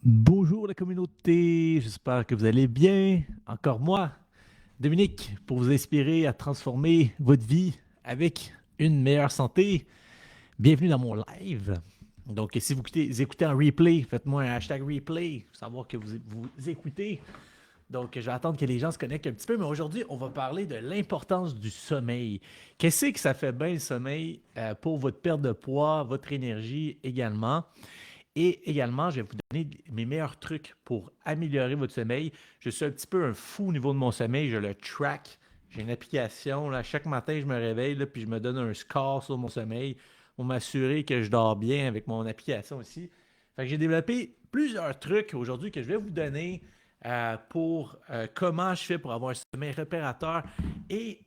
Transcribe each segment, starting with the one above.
Bonjour la communauté, j'espère que vous allez bien. Encore moi, Dominique, pour vous inspirer à transformer votre vie avec une meilleure santé. Bienvenue dans mon live. Donc, si vous écoutez en replay, faites-moi un hashtag replay pour savoir que vous écoutez. Donc, je vais attendre que les gens se connectent un petit peu, mais aujourd'hui, on va parler de l'importance du sommeil. Qu'est-ce que ça fait bien le sommeil pour votre perte de poids, votre énergie également? Et également, je vais vous donner mes meilleurs trucs pour améliorer votre sommeil. Je suis un petit peu un fou au niveau de mon sommeil. Je le track. J'ai une application. Là, chaque matin, je me réveille là, puis je me donne un score sur mon sommeil pour m'assurer que je dors bien avec mon application aussi. Fait que j'ai développé plusieurs trucs aujourd'hui que je vais vous donner pour comment je fais pour avoir un sommeil réparateur. Et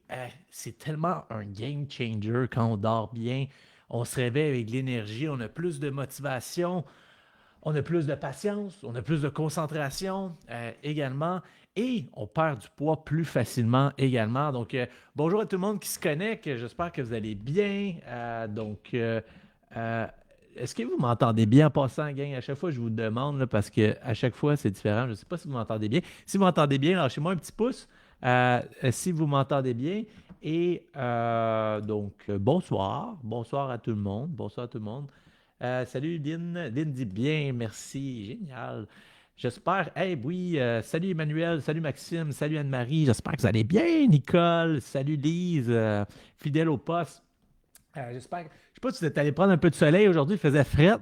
c'est tellement un game changer quand on dort bien. On se réveille avec de l'énergie, on a plus de motivation, on a plus de patience, on a plus de concentration également et on perd du poids plus facilement également. Donc, bonjour à tout le monde qui se connecte. J'espère que vous allez bien. Euh, Est-ce que vous m'entendez bien en passant, gang? À chaque fois, je vous demande là, parce que à chaque fois, c'est différent. Je ne sais pas si vous m'entendez bien. Si vous m'entendez bien, lâchez-moi un petit pouce. Si vous m'entendez bien. Bonsoir. Bonsoir à tout le monde. Bonsoir à tout le monde. Salut Lynn. Lynn dit bien, merci. Génial. J'espère. Eh oui, salut Emmanuel, salut Maxime, salut Anne-Marie. J'espère que vous allez bien, Nicole. Salut Lise, fidèle au poste. J'espère. Je sais pas si vous êtes allé prendre un peu de soleil aujourd'hui. Il faisait fret,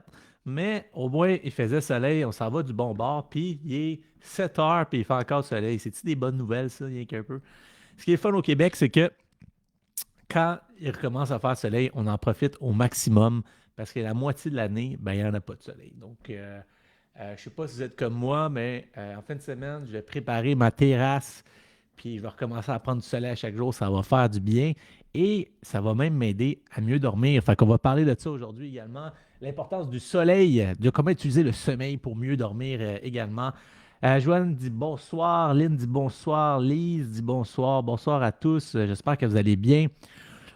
mais au moins il faisait soleil. On s'en va du bon bord. Puis il est 7 heures, puis il fait encore soleil. C'est-tu des bonnes nouvelles, ça, rien qu'un peu? Ce qui est fun au Québec, c'est que quand il recommence à faire soleil, on en profite au maximum parce que la moitié de l'année, ben, il n'y en a pas de soleil. Donc, je ne sais pas si vous êtes comme moi, mais en fin de semaine, je vais préparer ma terrasse, puis je vais recommencer à prendre du soleil à chaque jour. Ça va faire du bien et ça va même m'aider à mieux dormir. Fait qu'on va parler de ça aujourd'hui également. L'importance du soleil, de comment utiliser le sommeil pour mieux dormir également. Joanne dit bonsoir, Lynn dit bonsoir, Lise dit bonsoir, bonsoir à tous. J'espère que vous allez bien.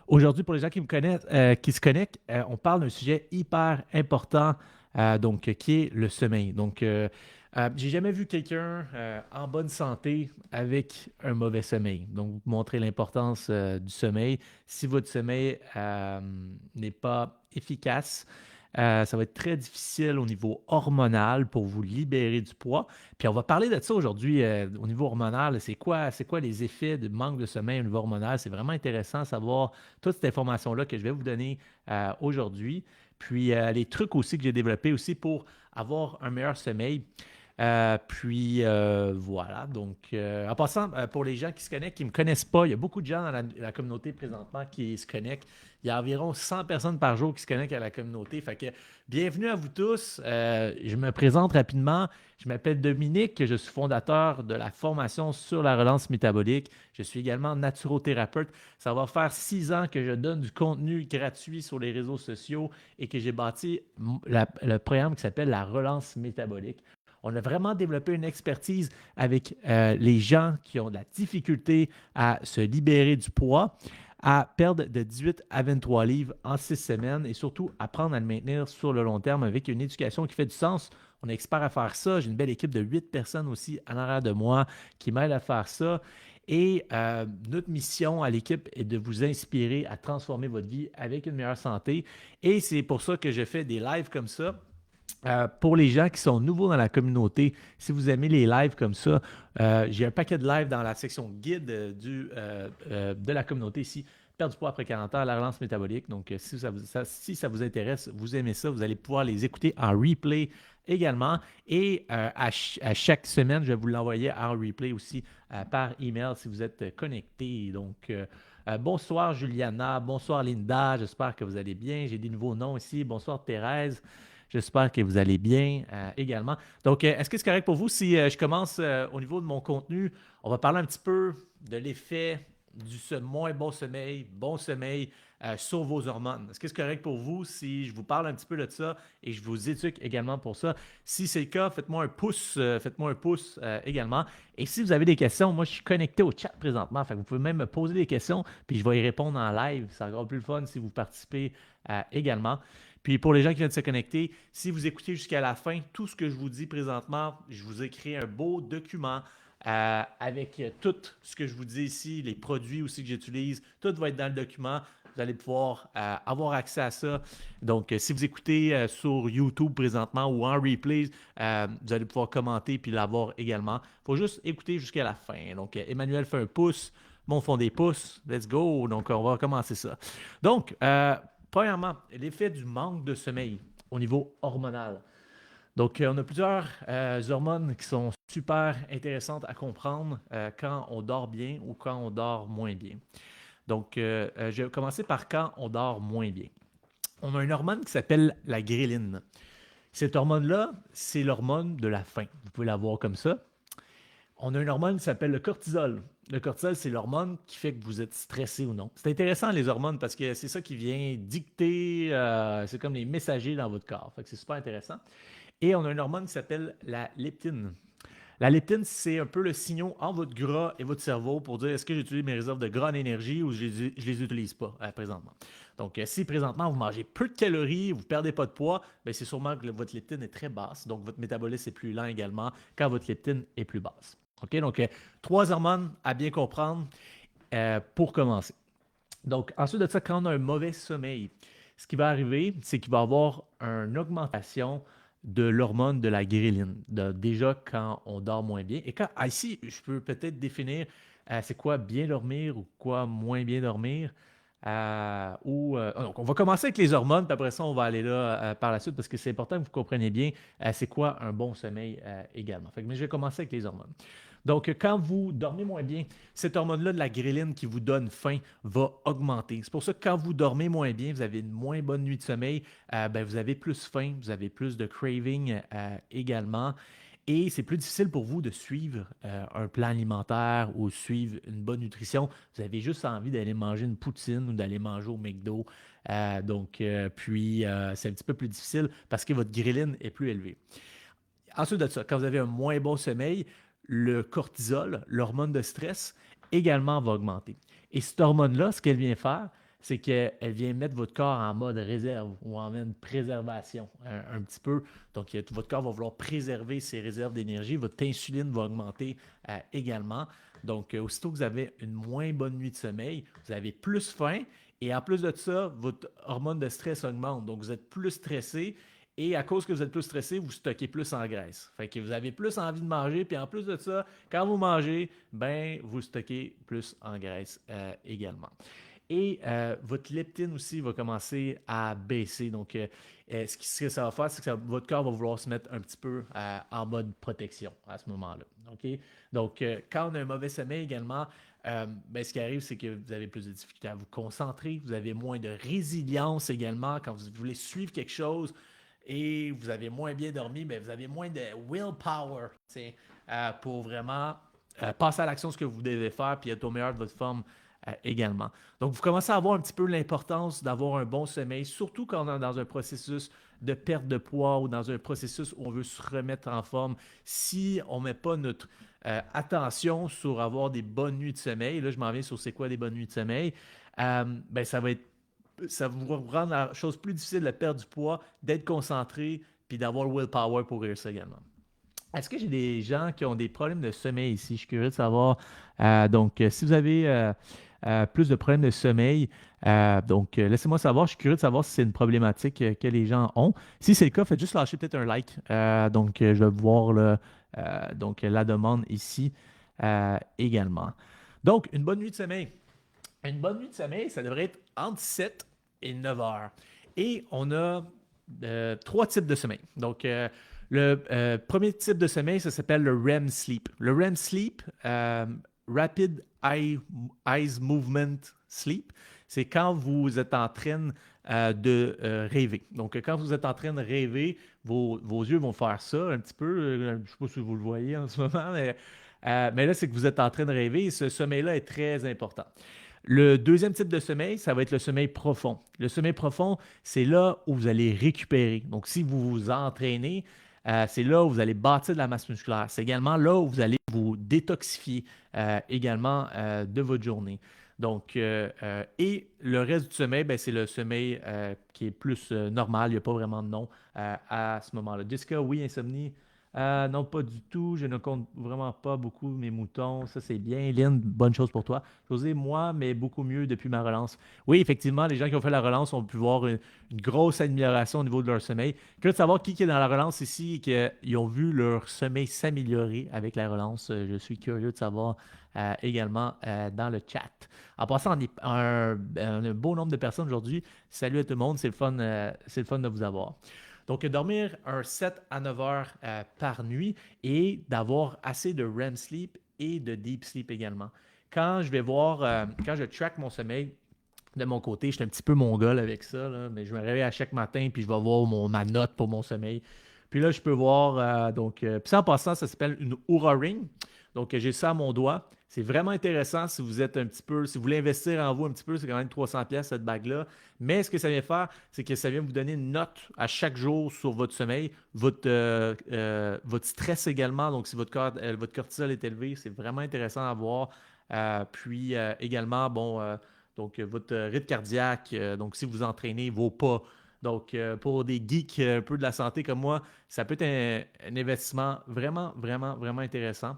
Aujourd'hui, pour les gens qui me connaissent, qui se connectent, on parle d'un sujet hyper important, qui est le sommeil. J'ai jamais vu quelqu'un en bonne santé avec un mauvais sommeil. Donc, vous montrer l'importance du sommeil. Si votre sommeil n'est pas efficace, ça va être très difficile au niveau hormonal pour vous libérer du poids. Puis on va parler de ça aujourd'hui au niveau hormonal. C'est quoi les effets de manque de sommeil au niveau hormonal? C'est vraiment intéressant de savoir toute cette information-là que je vais vous donner aujourd'hui. Puis les trucs aussi que j'ai développés aussi pour avoir un meilleur sommeil. Voilà. En passant, pour les gens qui se connectent, qui ne me connaissent pas, il y a beaucoup de gens dans la communauté présentement qui se connectent. Il y a environ 100 personnes par jour qui se connectent à la communauté. Fait que bienvenue à vous tous. Je me présente rapidement. Je m'appelle Dominique. Je suis fondateur de la formation sur la relance métabolique. Je suis également naturothérapeute. Ça va faire 6 ans que je donne du contenu gratuit sur les réseaux sociaux et que j'ai bâti le programme qui s'appelle la relance métabolique. On a vraiment développé une expertise avec les gens qui ont de la difficulté à se libérer du poids, à perdre de 18 à 23 livres en 6 semaines et surtout apprendre à le maintenir sur le long terme avec une éducation qui fait du sens. On est expert à faire ça. J'ai une belle équipe de 8 personnes aussi en arrière de moi qui m'aident à faire ça. Et notre mission à l'équipe est de vous inspirer à transformer votre vie avec une meilleure santé. Et c'est pour ça que je fais des lives comme ça pour les gens qui sont nouveaux dans la communauté, si vous aimez les lives comme ça, j'ai un paquet de lives dans la section guide de la communauté ici. Perdre du poids après 40 ans, la relance métabolique. Donc, si ça vous intéresse, vous aimez ça, vous allez pouvoir les écouter en replay également. Et à chaque semaine, je vais vous l'envoyer en replay aussi par email si vous êtes connecté. Bonsoir Juliana, bonsoir Linda, j'espère que vous allez bien. J'ai des nouveaux noms ici. Bonsoir Thérèse. J'espère que vous allez bien également. Donc, est-ce que c'est correct pour vous si je commence au niveau de mon contenu? On va parler un petit peu de l'effet du moins bon sommeil sur vos hormones. Est-ce que c'est correct pour vous si je vous parle un petit peu de ça et je vous éduque également pour ça? Si c'est le cas, faites-moi un pouce également. Et si vous avez des questions, moi je suis connecté au chat présentement. Fait que vous pouvez même me poser des questions, puis je vais y répondre en live. C'est encore plus le fun si vous participez également. Puis pour les gens qui viennent de se connecter, si vous écoutez jusqu'à la fin, tout ce que je vous dis présentement, je vous ai créé un beau document avec tout ce que je vous dis ici, les produits aussi que j'utilise, tout va être dans le document. Vous allez pouvoir avoir accès à ça. Donc, si vous écoutez sur YouTube présentement ou en replay, vous allez pouvoir commenter puis l'avoir également. Il faut juste écouter jusqu'à la fin. Donc, Emmanuel fait un pouce, mon font des pouces. Let's go. Donc, on va commencer ça. Donc, premièrement, l'effet du manque de sommeil au niveau hormonal. Donc, on a plusieurs hormones qui sont super intéressantes à comprendre quand on dort bien ou quand on dort moins bien. Donc, je vais commencer par quand on dort moins bien. On a une hormone qui s'appelle la gréline. Cette hormone-là, c'est l'hormone de la faim. Vous pouvez la voir comme ça. On a une hormone qui s'appelle le cortisol. Le cortisol, c'est l'hormone qui fait que vous êtes stressé ou non. C'est intéressant, les hormones, parce que c'est ça qui vient dicter, c'est comme les messagers dans votre corps. Fait que c'est super intéressant. Et on a une hormone qui s'appelle la leptine. La leptine, c'est un peu le signal entre votre gras et votre cerveau pour dire est-ce que j'utilise mes réserves de gras en énergie ou je ne les utilise pas présentement. Donc, si présentement vous mangez peu de calories, vous ne perdez pas de poids, bien, c'est sûrement que votre leptine est très basse. Donc, votre métabolisme est plus lent également quand votre leptine est plus basse. OK? Donc, trois hormones à bien comprendre pour commencer. Donc, ensuite de ça, quand on a un mauvais sommeil, ce qui va arriver, c'est qu'il va y avoir une augmentation de l'hormone de la ghrelin, déjà quand on dort moins bien. Et quand, ici, je peux peut-être définir c'est quoi bien dormir ou quoi moins bien dormir. Donc on va commencer avec les hormones, puis après ça, on va aller là par la suite parce que c'est important que vous compreniez bien c'est quoi un bon sommeil également. Mais je vais commencer avec les hormones. Donc, quand vous dormez moins bien, cette hormone-là de la ghrelin qui vous donne faim va augmenter. C'est pour ça que quand vous dormez moins bien, vous avez une moins bonne nuit de sommeil, vous avez plus faim, vous avez plus de craving également. Et c'est plus difficile pour vous de suivre un plan alimentaire ou suivre une bonne nutrition. Vous avez juste envie d'aller manger une poutine ou d'aller manger au McDo. Puis, c'est un petit peu plus difficile parce que votre ghrelin est plus élevée. Ensuite de ça, quand vous avez un moins bon sommeil, le cortisol, l'hormone de stress, également va augmenter. Et cette hormone-là, ce qu'elle vient faire, c'est qu'elle vient mettre votre corps en mode réserve ou en mode préservation un petit peu. Donc, votre corps va vouloir préserver ses réserves d'énergie. Votre insuline va augmenter également. Donc, aussitôt que vous avez une moins bonne nuit de sommeil, vous avez plus faim. Et en plus de ça, votre hormone de stress augmente. Donc, vous êtes plus stressé. Et à cause que vous êtes plus stressé, vous stockez plus en graisse. Fait que vous avez plus envie de manger. Puis en plus de ça, quand vous mangez, vous stockez plus en graisse également. Et votre leptine aussi va commencer à baisser. Donc, ce que ça va faire, c'est que votre corps va vouloir se mettre un petit peu en mode protection à ce moment-là. OK? Donc, quand on a un mauvais sommeil également, ce qui arrive, c'est que vous avez plus de difficultés à vous concentrer. Vous avez moins de résilience également quand vous voulez suivre quelque chose et vous avez moins bien dormi, vous avez moins de willpower pour vraiment passer à l'action de ce que vous devez faire puis être au meilleur de votre forme également. Donc, vous commencez à avoir un petit peu l'importance d'avoir un bon sommeil, surtout quand on est dans un processus de perte de poids ou dans un processus où on veut se remettre en forme. Si on ne met pas notre attention sur avoir des bonnes nuits de sommeil, là, je m'en viens sur c'est quoi des bonnes nuits de sommeil, ça va vous rendre la chose plus difficile de perdre du poids, d'être concentré, puis d'avoir le willpower pour réussir également. Est-ce que j'ai des gens qui ont des problèmes de sommeil ici? Je suis curieux de savoir. Si vous avez plus de problèmes de sommeil, laissez-moi savoir. Je suis curieux de savoir si c'est une problématique que les gens ont. Si c'est le cas, faites juste lâcher peut-être un like. Je vais voir la demande ici également. Donc, une bonne nuit de sommeil. Une bonne nuit de sommeil, ça devrait être entre 7 et 9 heures. Et on a trois types de sommeil. Donc, le premier type de sommeil, ça s'appelle le REM sleep. Le REM sleep, Rapid Eyes Movement Sleep, c'est quand vous êtes en train de rêver. Donc, quand vous êtes en train de rêver, vos yeux vont faire ça un petit peu. Je ne sais pas si vous le voyez en ce moment, mais là, c'est que vous êtes en train de rêver et ce sommeil-là est très important. Le deuxième type de sommeil, ça va être le sommeil profond. Le sommeil profond, c'est là où vous allez récupérer. Donc, si vous vous entraînez, c'est là où vous allez bâtir de la masse musculaire. C'est également là où vous allez vous détoxifier également de votre journée. Donc, et le reste du sommeil, ben, c'est le sommeil qui est plus normal. Il n'y a pas vraiment de nom à ce moment-là. Jessica, oui, insomnie. Non, pas du tout. Je ne compte vraiment pas beaucoup mes moutons. Ça, c'est bien. Lynn, bonne chose pour toi. José, moi, mais beaucoup mieux depuis ma relance. Oui, effectivement, les gens qui ont fait la relance ont pu voir une grosse amélioration au niveau de leur sommeil. Curieux de savoir qui est dans la relance ici et qu'ils ont vu leur sommeil s'améliorer avec la relance. Je suis curieux de savoir également dans le chat. En passant, on est un beau nombre de personnes aujourd'hui. Salut à tout le monde, c'est le fun de vous avoir. Donc, dormir un 7 à 9 heures par nuit et d'avoir assez de REM sleep et de deep sleep également. Quand je track mon sommeil, de mon côté, je suis un petit peu mongol avec ça, là, mais je me réveille à chaque matin puis je vais voir ma note pour mon sommeil. Puis là, je peux voir, puis ça en passant, ça s'appelle une Oura Ring. Donc, j'ai ça à mon doigt. C'est vraiment intéressant si vous êtes un petit peu, si vous voulez investir en vous un petit peu, c'est quand même 300 pièces cette bague-là. Mais ce que ça vient faire, c'est que ça vient vous donner une note à chaque jour sur votre sommeil, votre stress également. Donc, si votre cortisol est élevé, c'est vraiment intéressant à voir. Puis également, bon, votre rythme cardiaque, donc si vous entraînez, vos pas. Donc, pour des geeks un peu de la santé comme moi, ça peut être un investissement vraiment, vraiment, vraiment intéressant.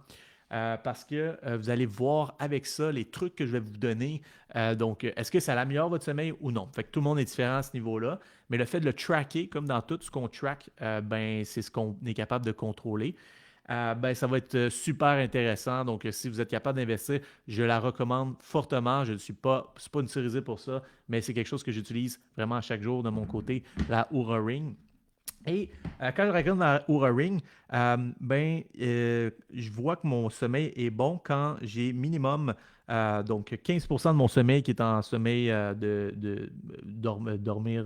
Parce que vous allez voir avec ça les trucs que je vais vous donner. Donc, est-ce que ça améliore votre sommeil ou non? Fait que tout le monde est différent à ce niveau-là. Mais le fait de le tracker, comme dans tout ce qu'on track, ben, c'est ce qu'on est capable de contrôler. Ben, ça va être super intéressant. Donc, si vous êtes capable d'investir, je la recommande fortement. Je ne suis pas sponsorisé pour ça, mais c'est quelque chose que j'utilise vraiment chaque jour de mon côté, la Oura Ring. Et quand je regarde la Oura Ring, je vois que mon sommeil est bon quand j'ai minimum donc 15% de mon sommeil qui est en sommeil dormir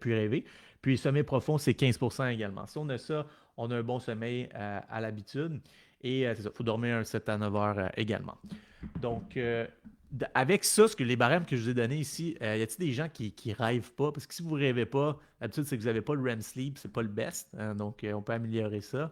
puis rêver. Puis sommeil profond, c'est 15% également. Si on a ça, on a un bon sommeil à l'habitude. Et c'est ça, il faut dormir un 7 à 9 heures également. Donc, avec ça, les barèmes que je vous ai donnés ici, y a-t-il des gens qui rêvent pas? Parce que si vous ne rêvez pas, l'habitude, c'est que vous n'avez pas le REM sleep, c'est pas le best. Hein, donc, on peut améliorer ça.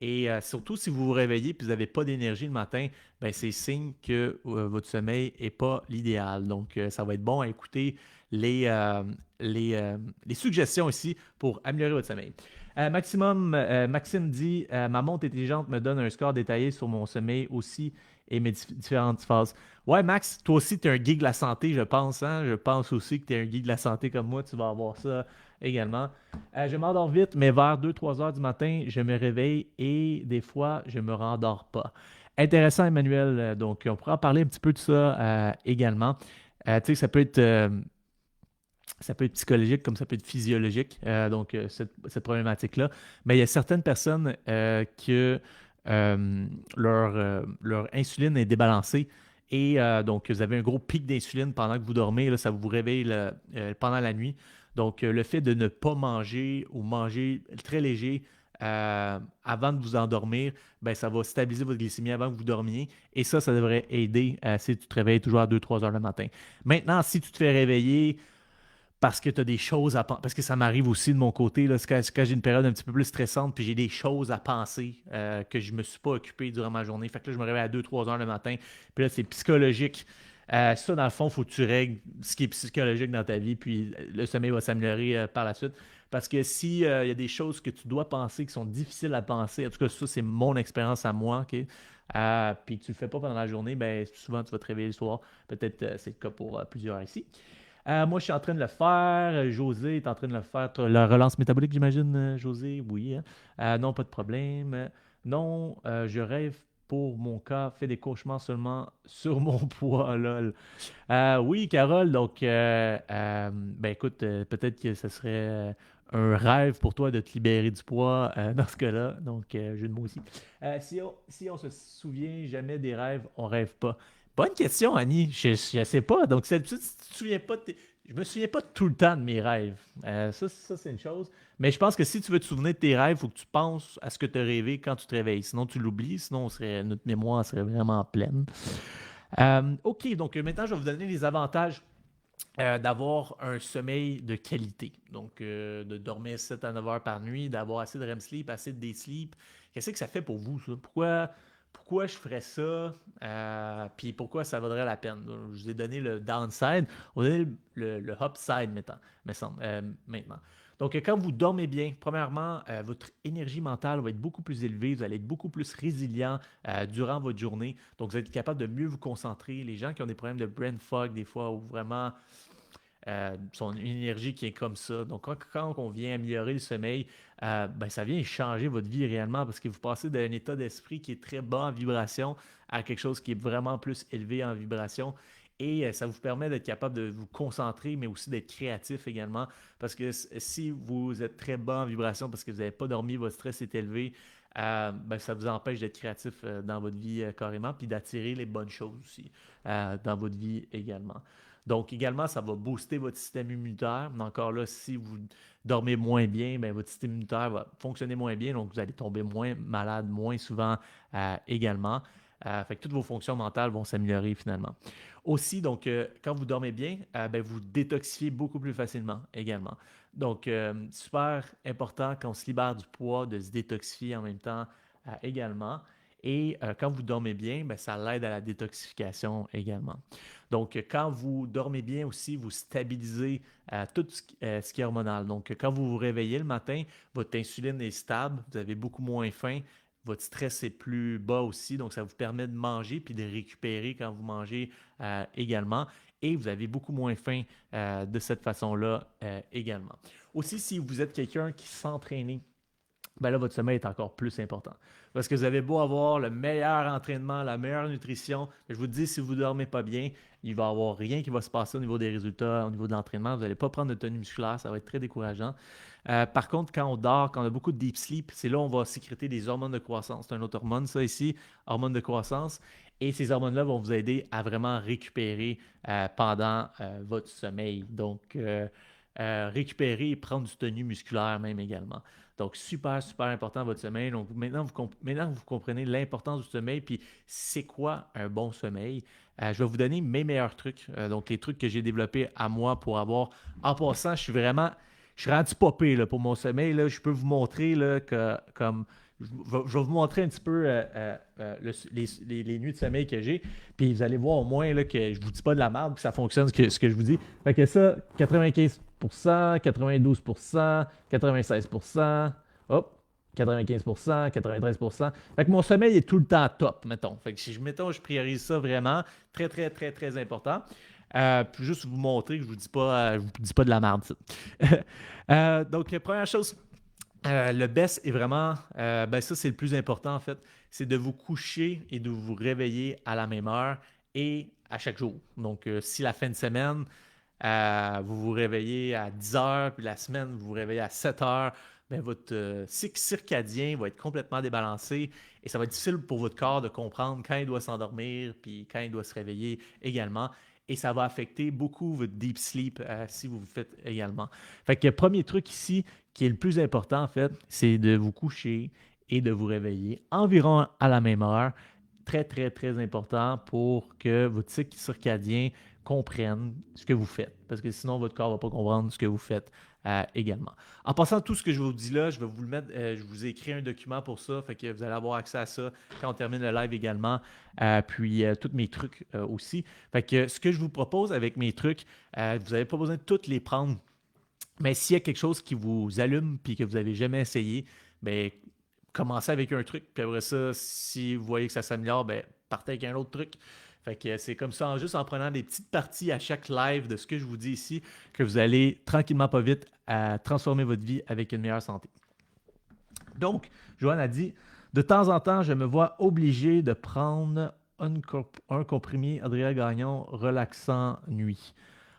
Et surtout, si vous vous réveillez et que vous n'avez pas d'énergie le matin, ben, c'est signe que votre sommeil n'est pas l'idéal. Donc, ça va être bon à écouter les, euh, les suggestions ici pour améliorer votre sommeil. Maxime dit ma montre intelligente me donne un score détaillé sur mon sommeil aussi et mes différentes phases. Ouais, Max, toi aussi, tu es un geek de la santé, je pense. Hein? Je pense aussi que tu es un geek de la santé comme moi. Tu vas avoir ça également. Je m'endors vite, mais vers 2-3 heures du matin, je me réveille et des fois, je ne me rendors pas. Intéressant, Emmanuel. Donc, on pourra en parler un petit peu de ça également. Tu sais, ça peut être psychologique comme ça peut être physiologique, cette problématique-là. Mais il y a certaines personnes que leur insuline est débalancée et donc vous avez un gros pic d'insuline pendant que vous dormez, là, ça vous réveille pendant la nuit. Donc, le fait de ne pas manger ou manger très léger avant de vous endormir, ben, ça va stabiliser votre glycémie avant que vous dormiez. Et ça devrait aider si tu te réveilles toujours à 2-3 heures le matin. Maintenant, si tu te fais réveiller parce que tu as des choses à penser. Parce que ça m'arrive aussi de mon côté, là, c'est quand j'ai une période un petit peu plus stressante, puis j'ai des choses à penser que je ne me suis pas occupé durant ma journée. Fait que là, je me réveille à 2-3 heures le matin, puis là, c'est psychologique. Ça, dans le fond, il faut que tu règles ce qui est psychologique dans ta vie, puis le sommeil va s'améliorer par la suite. Parce que s'il y a des choses que tu dois penser qui sont difficiles à penser, en tout cas, ça, c'est mon expérience à moi, OK? Puis que tu ne le fais pas pendant la journée, ben, souvent, tu vas te réveiller le soir. Peut-être c'est le cas pour plusieurs ici. Moi, je suis en train de le faire. José est en train de le faire. La relance métabolique, j'imagine, José? Oui. Hein? Non, pas de problème. Non, je rêve pour mon cas. Fais des cauchemars seulement sur mon poids, lol. Oui, Carole. Donc, ben écoute, peut-être que ce serait un rêve pour toi de te libérer du poids dans ce cas-là. Donc, jeu de mots aussi. Si on se souvient jamais des rêves, on rêve pas. Bonne question, Annie. Je sais pas. Donc, si tu te souviens pas je me souviens pas tout le temps de mes rêves. Ça, c'est une chose. Mais je pense que si tu veux te souvenir de tes rêves, il faut que tu penses à ce que tu as rêvé quand tu te réveilles. Sinon, tu l'oublies. Sinon, notre mémoire serait vraiment pleine. OK, donc maintenant, je vais vous donner les avantages d'avoir un sommeil de qualité. Donc, de dormir 7 à 9 heures par nuit, d'avoir assez de REM sleep, assez de day sleep. Qu'est-ce que ça fait pour vous, ça? pourquoi je ferais ça, puis pourquoi ça vaudrait la peine. Donc, je vous ai donné le downside, on va donner le upside maintenant, maintenant. Donc, quand vous dormez bien, premièrement, votre énergie mentale va être beaucoup plus élevée, vous allez être beaucoup plus résilient durant votre journée. Donc, vous allez être capable de mieux vous concentrer. Les gens qui ont des problèmes de brain fog, des fois, ou vraiment son énergie qui est comme ça. Donc, quand on vient améliorer le sommeil, ben, ça vient changer votre vie réellement parce que vous passez d'un état d'esprit qui est très bas en vibration à quelque chose qui est vraiment plus élevé en vibration. Et ça vous permet d'être capable de vous concentrer, mais aussi d'être créatif également. Parce que si vous êtes très bas en vibration parce que vous n'avez pas dormi, votre stress est élevé, ben, ça vous empêche d'être créatif dans votre vie carrément, puis d'attirer les bonnes choses aussi dans votre vie également. Donc, également, ça va booster votre système immunitaire. Mais encore là, si vous dormez moins bien, bien, votre système immunitaire va fonctionner moins bien. Donc, vous allez tomber moins malade, moins souvent également. Fait que toutes vos fonctions mentales vont s'améliorer finalement. Aussi, donc, quand vous dormez bien, ben, vous détoxifiez beaucoup plus facilement également. Donc, super important quand on se libère du poids de se détoxifier en même temps également. Et quand vous dormez bien, ben, ça l'aide à la détoxification également. Donc, quand vous dormez bien aussi, vous stabilisez tout ce qui est hormonal. Donc, quand vous vous réveillez le matin, votre insuline est stable, vous avez beaucoup moins faim, votre stress est plus bas aussi, donc ça vous permet de manger puis de récupérer quand vous mangez également. Et vous avez beaucoup moins faim de cette façon-là également. Aussi, si vous êtes quelqu'un qui s'entraîne, ben là, votre sommeil est encore plus important. Parce que vous avez beau avoir le meilleur entraînement, la meilleure nutrition, je vous dis, si vous ne dormez pas bien, il va n'y avoir rien qui va se passer au niveau des résultats, au niveau de l'entraînement. Vous n'allez pas prendre de tenue musculaire, ça va être très décourageant. Par contre, quand on dort, quand on a beaucoup de deep sleep, c'est là où on va sécréter des hormones de croissance. C'est un autre hormone, ça ici, hormone de croissance. Et ces hormones-là vont vous aider à vraiment récupérer pendant votre sommeil. Donc, récupérer et prendre du tenue musculaire même également. Donc, super, super important votre sommeil. Donc, maintenant vous comprenez l'importance du sommeil, puis c'est quoi un bon sommeil. Je vais vous donner mes meilleurs trucs, donc les trucs que j'ai développés à moi pour avoir. En passant, je suis rendu popé là, pour mon sommeil. Là. Je peux vous montrer là, que, comme, je vais vous montrer un petit peu les nuits de sommeil que j'ai, puis vous allez voir au moins là, que je ne vous dis pas de la merde, que ça fonctionne ce que je vous dis. Fait que ça, 95%, 92%, 96%, hop, 95%, 93%. Fait que mon sommeil est tout le temps top, mettons. Fait que si je priorise ça vraiment, très, très, très, très important. Puis juste vous montrer que je vous dis pas de la merde. Donc, première chose, le best est vraiment, ben ça c'est le plus important en fait, c'est de vous coucher et de vous réveiller à la même heure et à chaque jour. Donc, si la fin de semaine, vous vous réveillez à 10 heures, puis la semaine, vous vous réveillez à 7 heures, ben votre cycle circadien va être complètement débalancé et ça va être difficile pour votre corps de comprendre quand il doit s'endormir, puis quand il doit se réveiller également. Et ça va affecter beaucoup votre deep sleep si vous le faites également. Fait que premier truc ici, qui est le plus important en fait, c'est de vous coucher et de vous réveiller environ à la même heure. Très, très, très important pour que votre cycle circadien comprenne ce que vous faites. Parce que sinon, votre corps ne va pas comprendre ce que vous faites également. En passant tout ce que je vous dis là, je vais vous le mettre, je vous ai écrit un document pour ça, fait que vous allez avoir accès à ça quand on termine le live également, puis tous mes trucs aussi. Fait que ce que je vous propose avec mes trucs, vous n'avez pas besoin de tous les prendre, mais s'il y a quelque chose qui vous allume puis que vous n'avez jamais essayé, ben commencez avec un truc, puis après ça, si vous voyez que ça s'améliore, ben partez avec un autre truc. Fait que c'est comme ça, juste en prenant des petites parties à chaque live de ce que je vous dis ici, que vous allez tranquillement, pas vite, à transformer votre vie avec une meilleure santé. Donc, Joanne a dit, de temps en temps, je me vois obligé de prendre un comprimé Adrien Gagnon relaxant nuit.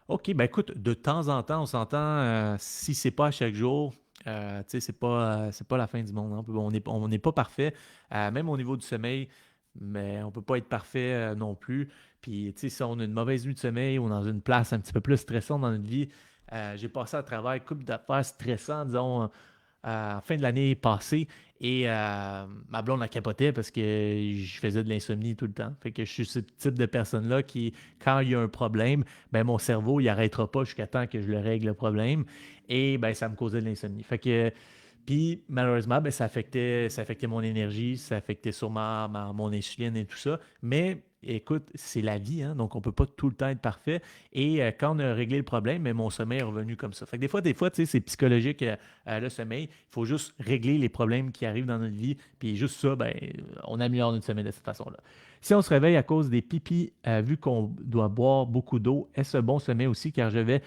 OK, ben écoute, de temps en temps, on s'entend, si c'est pas à chaque jour, tu sais, c'est pas la fin du monde. Hein. On n'est pas parfait, même au niveau du sommeil, mais on peut pas être parfait non plus. Puis, tu sais, si on a une mauvaise nuit de sommeil ou dans une place un petit peu plus stressante dans notre vie, j'ai passé à travers une couple d'affaires stressantes, disons, fin de l'année passée. Et ma blonde a capoté parce que je faisais de l'insomnie tout le temps. Fait que je suis ce type de personne-là qui, quand il y a un problème, ben mon cerveau, il n'arrêtera pas jusqu'à temps que je le règle le problème. Et ben ça me causait de l'insomnie. Fait que Puis malheureusement, ben, ça affectait mon énergie, ça affectait sûrement mon insuline et tout ça. Mais écoute, c'est la vie, hein, donc on ne peut pas tout le temps être parfait. Et quand on a réglé le problème, ben, mon sommeil est revenu comme ça. Fait que des fois, tu sais, c'est psychologique le sommeil. Il faut juste régler les problèmes qui arrivent dans notre vie. Puis juste ça, ben, on améliore notre sommeil de cette façon-là. Si on se réveille à cause des pipis, vu qu'on doit boire beaucoup d'eau, est-ce un bon sommeil aussi? Car je vais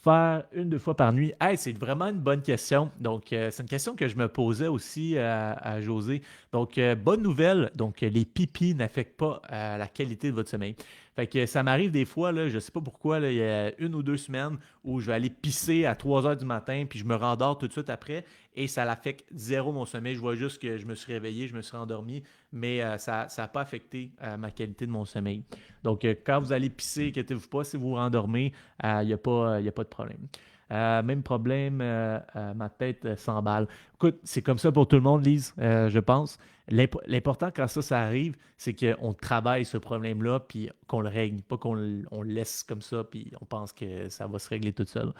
faire une, 2 fois par nuit? Hey, c'est vraiment une bonne question. Donc, c'est une question que je me posais aussi à José. Donc, bonne nouvelle. Donc, les pipis n'affectent pas la qualité de votre sommeil. Fait que ça m'arrive des fois, là, je ne sais pas pourquoi, là, il y a 1 ou 2 semaines où je vais aller pisser à 3 heures du matin, puis je me rendors tout de suite après, et ça l'affecte zéro mon sommeil. Je vois juste que je me suis réveillé, je me suis endormi, mais ça n'a pas affecté ma qualité de mon sommeil. Donc, quand vous allez pisser, inquiétez-vous pas, si vous vous rendormez, il n'y a pas, y a pas de problème. Même problème, ma tête s'emballe. Écoute, c'est comme ça pour tout le monde, Lise, je pense. L'important quand ça arrive, c'est qu'on travaille ce problème-là, puis qu'on le règle, pas qu'on le laisse comme ça, puis on pense que ça va se régler tout seul.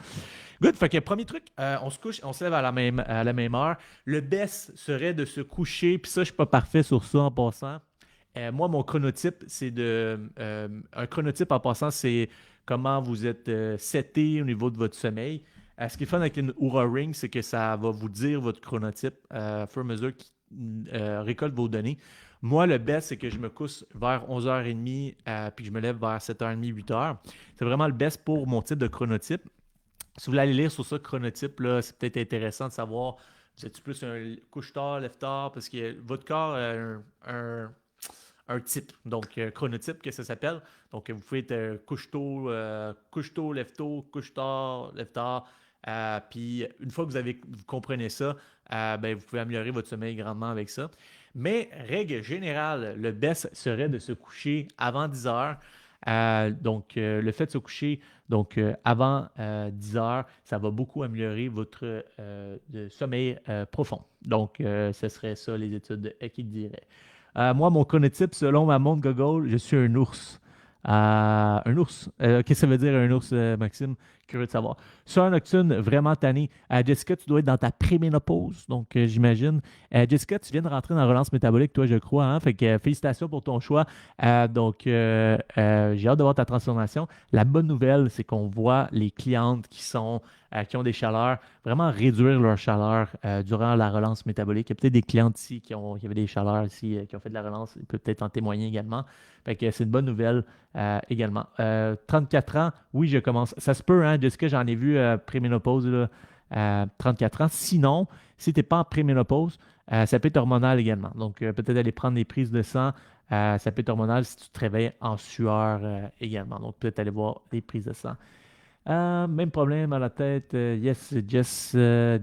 Good, fait que premier truc, on se couche, on se lève à la même heure. Le best serait de se coucher, puis ça, je suis pas parfait sur ça en passant. Moi, mon chronotype, c'est un chronotype en passant, c'est comment vous êtes seté au niveau de votre sommeil. Ce qui est fun avec une Oura Ring, c'est que ça va vous dire votre chronotype au fur et à mesure qu'il récolte vos données. Moi, le best, c'est que je me couche vers 11h30 puis que je me lève vers 7h30, 8h. C'est vraiment le best pour mon type de chronotype. Si vous voulez aller lire sur ça, chronotype, là, c'est peut-être intéressant de savoir, vous êtes plus un couche-tard, lève-tard, parce que votre corps a un type, donc chronotype que ça s'appelle. Donc vous pouvez être couche-tôt, lève-tôt, couche-tard, lève-tard. Puis une fois que vous comprenez ça, ben, vous pouvez améliorer votre sommeil grandement avec ça. Mais règle générale, le best serait de se coucher avant 10 heures. Donc, le fait de se coucher avant 10 heures, ça va beaucoup améliorer votre sommeil profond. Donc, ce serait ça les études qui diraient. Moi, mon chronotype, selon ma montre Google, je suis un ours. Un ours. Qu'est-ce que ça veut dire un ours, Maxime? Curieux de savoir. Soeur nocturne, vraiment tanné. Jessica, tu dois être dans ta préménopause, donc j'imagine. Jessica, tu viens de rentrer dans la relance métabolique, toi, je crois. Hein? Fait que félicitations pour ton choix. Donc, j'ai hâte de voir ta transformation. La bonne nouvelle, c'est qu'on voit les clientes qui ont des chaleurs, vraiment réduire leur chaleur durant la relance métabolique. Il y a peut-être des clientes ici qui avaient des chaleurs ici, qui ont fait de la relance. Ils peuvent peut-être en témoigner également. Fait que c'est une bonne nouvelle également. 34 ans, oui, je commence. Ça se peut, hein, Jessica, j'en ai vu préménopause, là, 34 ans. Sinon, si tu n'es pas en préménopause, ça peut être hormonal également. Donc, peut-être aller prendre des prises de sang. Ça peut être hormonal si tu te réveilles en sueur également. Donc, peut-être aller voir des prises de sang. Même problème à la tête. Yes, Jess.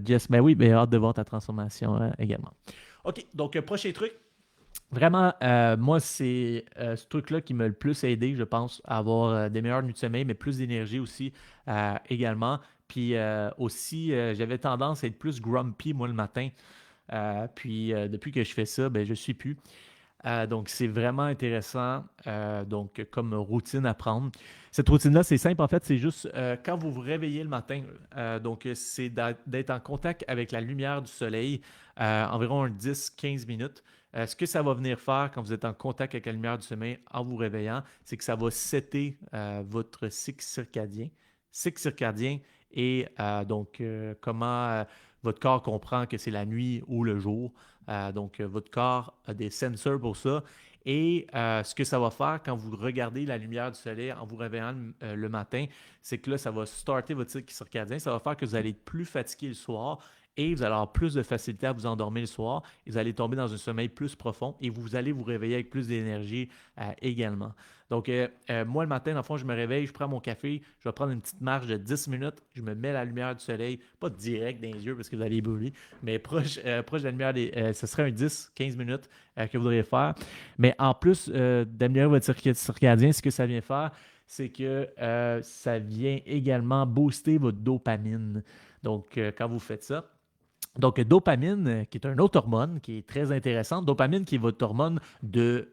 Jess. Ben oui, ben, hâte de voir ta transformation également. OK, donc prochain truc. Vraiment, moi, c'est ce truc-là qui m'a le plus aidé, je pense, à avoir des meilleures nuits de sommeil, mais plus d'énergie aussi également. Puis aussi, j'avais tendance à être plus grumpy, moi, le matin. Puis depuis que je fais ça, ben, je ne suis plus. Donc, c'est vraiment intéressant donc, comme routine à prendre. Cette routine-là, c'est simple. En fait, c'est juste quand vous vous réveillez le matin, donc c'est d'être en contact avec la lumière du soleil environ 10-15 minutes. Ce que ça va venir faire quand vous êtes en contact avec la lumière du sommeil en vous réveillant, c'est que ça va setter votre cycle circadien. Cycle circadien et donc comment votre corps comprend que c'est la nuit ou le jour. Donc, votre corps a des sensors pour ça. Et ce que ça va faire quand vous regardez la lumière du soleil en vous réveillant le matin, c'est que là, ça va starter votre cycle circadien. Ça va faire que vous allez être plus fatigué le soir et vous allez avoir plus de facilité à vous endormir le soir. Et vous allez tomber dans un sommeil plus profond et vous allez vous réveiller avec plus d'énergie également. Donc, moi, le matin, dans le fond, je me réveille, je prends mon café, je vais prendre une petite marche de 10 minutes, je me mets la lumière du soleil, pas direct dans les yeux parce que vous allez brûler, mais proche de la lumière, ce serait un 10-15 minutes que vous devriez faire. Mais en plus d'améliorer votre circuit circadien, ce que ça vient faire, c'est que ça vient également booster votre dopamine. Donc, quand vous faites ça, donc, dopamine, qui est une autre hormone qui est très intéressante. Dopamine, qui est votre hormone de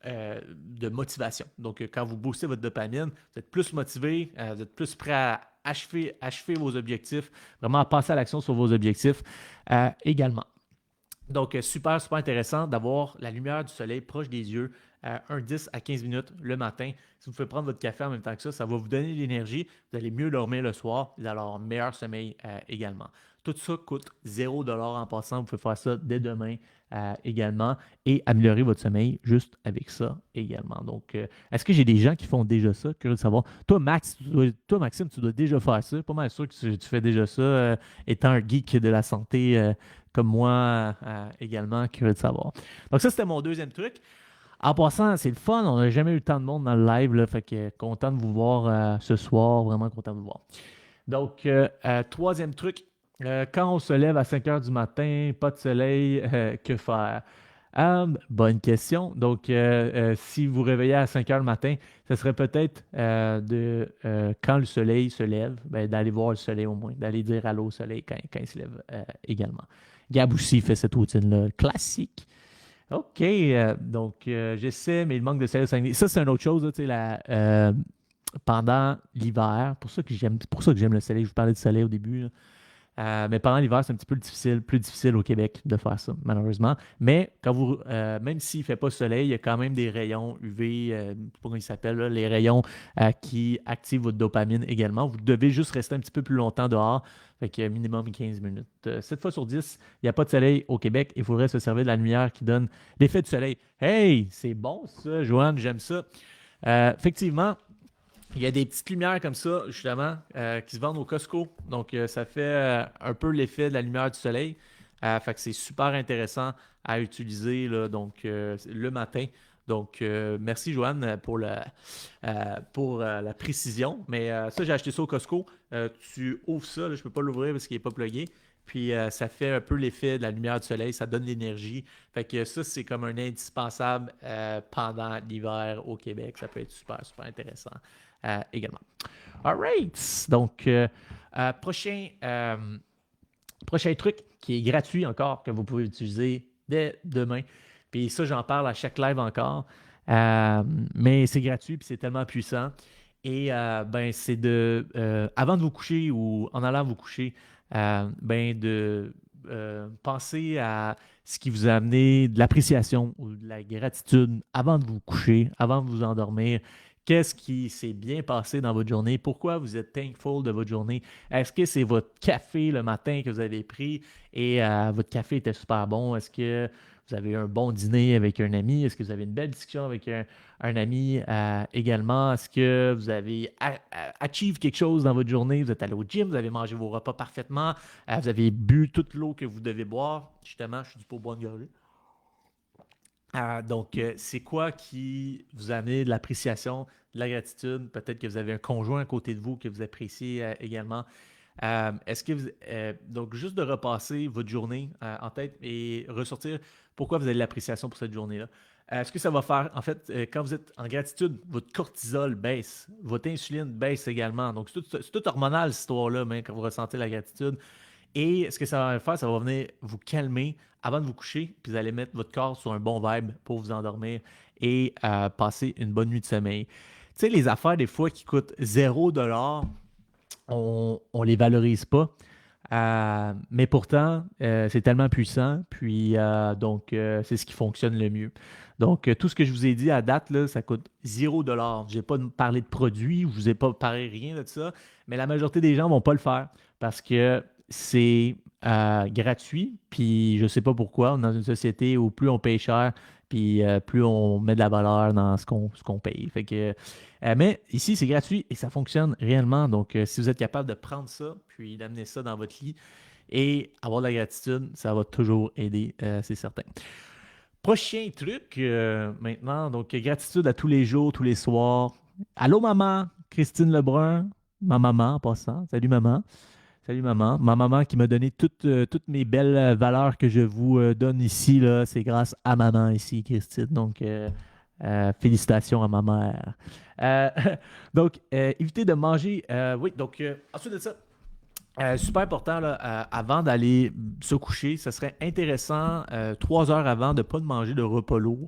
de motivation. Donc, quand vous boostez votre dopamine, vous êtes plus motivé, vous êtes plus prêt à achever vos objectifs, vraiment à passer à l'action sur vos objectifs également. Donc, super, super intéressant d'avoir la lumière du soleil proche des yeux, 10 à 15 minutes le matin. Si vous pouvez prendre votre café en même temps que ça va vous donner de l'énergie. Vous allez mieux dormir le soir. Vous allez avoir un meilleur sommeil également. Tout ça coûte 0$ en passant. Vous pouvez faire ça dès demain également et améliorer votre sommeil juste avec ça également. Donc, est-ce que j'ai des gens qui font déjà ça? Curieux de savoir. Toi, Maxime, tu dois déjà faire ça. Pas mal sûr que tu fais déjà ça, étant un geek de la santé comme moi également, curieux de savoir. Donc, ça, c'était mon deuxième truc. En passant, c'est le fun. On n'a jamais eu tant de monde dans le live, là, fait que content de vous voir ce soir. Vraiment content de vous voir. Donc, troisième truc, quand on se lève à 5 heures du matin, pas de soleil, que faire? Bonne question. Donc, si vous réveillez à 5 heures le matin, ce serait peut-être quand le soleil se lève, d'aller voir le soleil au moins, d'aller dire allô au soleil quand il se lève également. Gab aussi fait cette routine-là classique. OK, donc j'essaie, mais il manque de soleil au Saguenay. Ça, c'est une autre chose, là, tu sais, pendant l'hiver, c'est pour ça que j'aime le soleil. Je vous parlais du soleil au début, là. Mais pendant l'hiver, c'est un petit peu plus difficile au Québec de faire ça, malheureusement. Mais même s'il ne fait pas soleil, il y a quand même des rayons UV, je ne sais pas comment ils s'appellent, là, les rayons qui activent votre dopamine également. Vous devez juste rester un petit peu plus longtemps dehors, fait que minimum 15 minutes. 7 fois sur 10, il n'y a pas de soleil au Québec. Il faudrait se servir de la lumière qui donne l'effet du soleil. Hey, c'est bon ça, Joanne, j'aime ça. Effectivement, il y a des petites lumières comme ça, justement, qui se vendent au Costco. Donc, ça fait un peu l'effet de la lumière du soleil. Fait que c'est super intéressant à utiliser là, donc, le matin. Donc, merci Joanne pour la précision. Mais ça, j'ai acheté ça au Costco. Tu ouvres ça, là, je ne peux pas l'ouvrir parce qu'il n'est pas plugué. Puis ça fait un peu l'effet de la lumière du soleil, ça donne de l'énergie. Fait que ça, c'est comme un indispensable pendant l'hiver au Québec. Ça peut être super, super intéressant également. All right. Donc, prochain truc qui est gratuit encore, que vous pouvez utiliser dès demain. Puis ça, j'en parle à chaque live encore. Mais c'est gratuit, puis c'est tellement puissant. Et c'est avant de vous coucher ou en allant vous coucher, de penser à ce qui vous a amené de l'appréciation ou de la gratitude avant de vous coucher, avant de vous endormir. Qu'est-ce qui s'est bien passé dans votre journée? Pourquoi vous êtes thankful de votre journée? Est-ce que c'est votre café le matin que vous avez pris et votre café était super bon? Est-ce que vous avez eu un bon dîner avec un ami? Est-ce que vous avez une belle discussion avec un ami également? Est-ce que vous avez achieve quelque chose dans votre journée? Vous êtes allé au gym, vous avez mangé vos repas parfaitement, vous avez bu toute l'eau que vous devez boire. Justement, je suis du pour boire une gorgée. Donc, c'est quoi qui vous a amené de l'appréciation, de la gratitude? Peut-être que vous avez un conjoint à côté de vous que vous appréciez également. Est-ce que donc, juste de repasser votre journée en tête et ressortir pourquoi vous avez de l'appréciation pour cette journée-là. Est-ce que ça va faire, en fait, quand vous êtes en gratitude, votre cortisol baisse, votre insuline baisse également. Donc, c'est tout hormonal, cette histoire-là, mais quand vous ressentez la gratitude. Et ce que ça va faire, ça va venir vous calmer avant de vous coucher, puis vous allez mettre votre corps sur un bon vibe pour vous endormir et passer une bonne nuit de sommeil. Tu sais, les affaires, des fois, qui coûtent 0$, on ne les valorise pas. Mais pourtant, c'est tellement puissant, puis c'est ce qui fonctionne le mieux. Donc, tout ce que je vous ai dit à date, là, ça coûte 0$. Je n'ai pas parlé de produits, je ne vous ai pas parlé rien de ça, mais la majorité des gens ne vont pas le faire parce que c'est gratuit, puis je ne sais pas pourquoi. On est dans une société où plus on paye cher, puis plus on met de la valeur dans ce qu'on paye. Fait que, mais ici, c'est gratuit et ça fonctionne réellement. Donc, si vous êtes capable de prendre ça, puis d'amener ça dans votre lit et avoir de la gratitude, ça va toujours aider, c'est certain. Prochain truc maintenant, donc gratitude à tous les jours, tous les soirs. Allô maman, Christine Lebrun, ma maman en passant. Salut maman. Salut maman. Ma maman qui m'a donné toutes mes belles valeurs que je vous donne ici, là, c'est grâce à maman ici, Christine. Donc, félicitations à ma mère. Euh, donc, évitez de manger. Oui, donc, ensuite de ça, super important, là, avant d'aller se coucher, ce serait intéressant 3 heures avant de ne pas manger de repas lourd.